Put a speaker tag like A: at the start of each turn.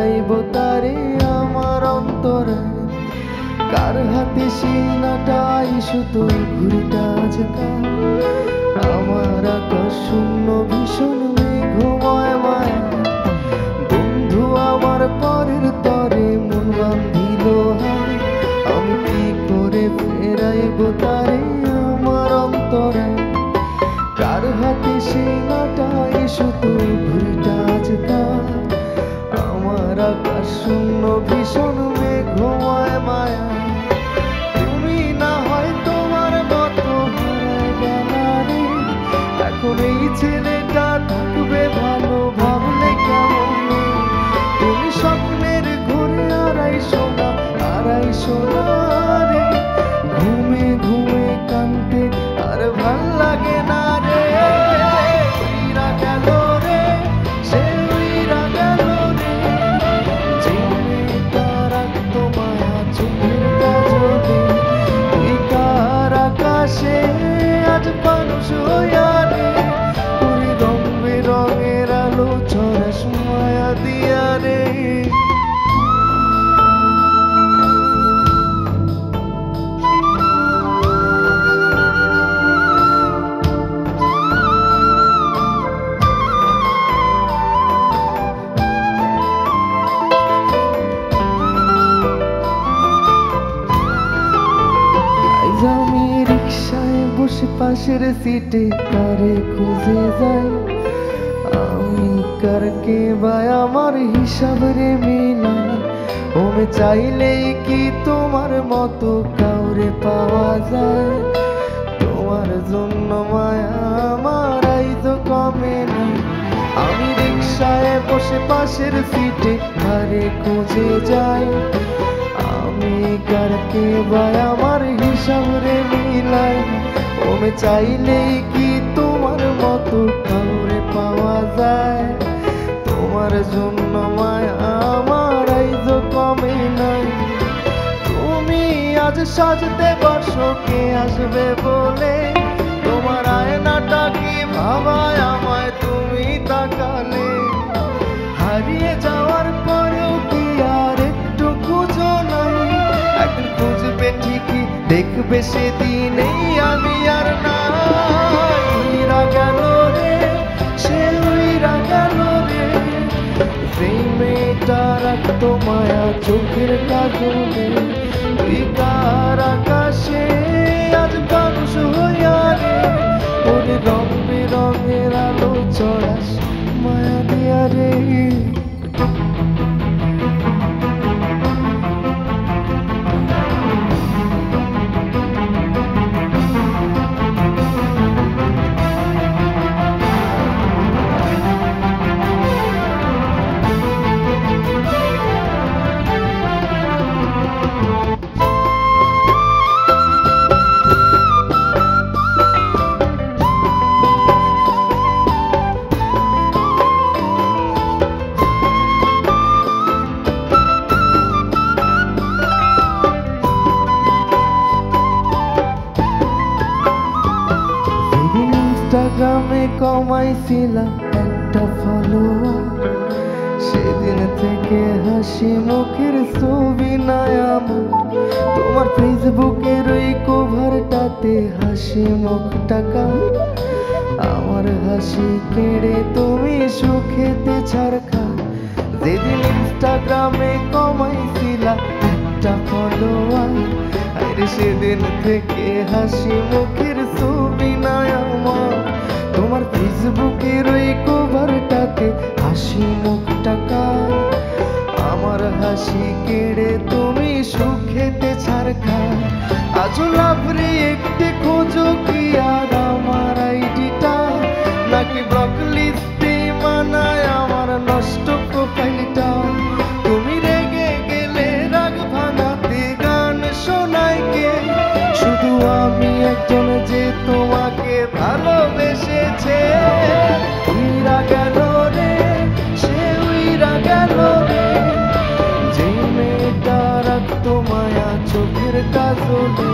A: ফেরাইব তারে আমার অন্তরে। কার হাতে সিনাটাই শুধু ঘুরিটা আজকা আমার আকাশ শূন্য ভীষণ মেঘময় মায়া। বন্ধু আমার পরের তরে মন বান্ধিল হায়, আমি কি করে ফেরাইব তারে আমার অন্তরে। কার হাতে সিনাটাই শুধু ঘুরিটা আজকা আমার আকাশ শূন্য ভীষণ মেঘময় মায়া। তুমি না হয় তোমার মতো হারায় গেলারে, এখন এই ছেলেটা থাকবে ভালো ভাবলে কেমন। তুমি স্বপ্নের ঘুরে আড়াইশো না রে, ঘুমে ঘুমে কানতে আর ভাল লাগে না রে। উইরা গেল রে, সে উইরা গেল রে, যে মেয়েটা রাখতো মায়া চোখের কাজলে। তুই কার আকাশে আজ মানুষ হইয়া রে, তুই রং বেরঙের আলো ছড়াস মায়া দিয়া রে। আমি রিক্সায় বসে পাশের সিটে কারে খুঁজে যাই, আমি কারকে বা আমার হিসাব রে মিলাই। ওমে চাইলেই কি তোমার মতো কাউরে পাওয়া যায়, তোমার জন্য মায়া আমার আইতো কমে নাই। আমি রিক্সায় বসে পাশের সিটে কারে খুঁজে যাই, আমি কারকে বা আমার হিসাব রে মিলাই। ওমে চাইলেই কি তোমার মতো কাউরে পাওয়া যায়, তোমার জন্য মায়া আমার আইজো কমে নাই। তুমি আজ সাজতে বসো কে আসবে বলে, তোমার আয়নাটা কি ভাবায় আমায় তুমি তাকালে। হারিয়ে যাওয়ার পরেও কি আর একটু খুঁজো নাই, একদিন খুঁজবে ঠিকই দেখবে সেদিনেই আমি আর নাই। উইরা গেল রে, সে উইরা গেল রে, সেই মেয়েটা রাখতো মায়া চোখের কাজলে। তুই কার আকাশে আজ মানুষ হইয়া রে, ওরে রং বেরঙের আলো চড়াস মায়া দিয়া রে। ইনস্টাগ্রামে কমাইছিলাম একটা ফলোয়ার, সেদিন থেকে হাসি মুখের ছবি নাই আমার। তোমার ফেসবুকের ওই কভারটাতে হাসি মুখটা কার, আমার হাসি কেড়ে তুমি সুখেতে ছাড়খা। যেদিন ইনস্টাগ্রামে কমাইছিলাম একটা ফলোয়ার, আরে সেদিন থেকে হাসি মুখের ছবি নাই আমার। তোমার ফেসবুকের ওই কভারটাতে হাসি মুখটা কার, আমার হাসি কেড়ে তুমি সুখেতে ছাড়খা। আজও লাভ রিয়েক্টে খোঁজো কি আর আমার আইডিটা, নাকি ব্লক লিস্টে মানায় আমার নষ্ট প্রোফাইলটা। তুমি রেগে গেলে রাগ ভাঙাতে গান শোনায় কে, শুধু আমি একজন যে তোমাকে ভালোবেসেছে। উইরা গেল রে, সে উইরা গেল রে, যে মেয়েটা রাখতো মায়া চোখের কাজলে।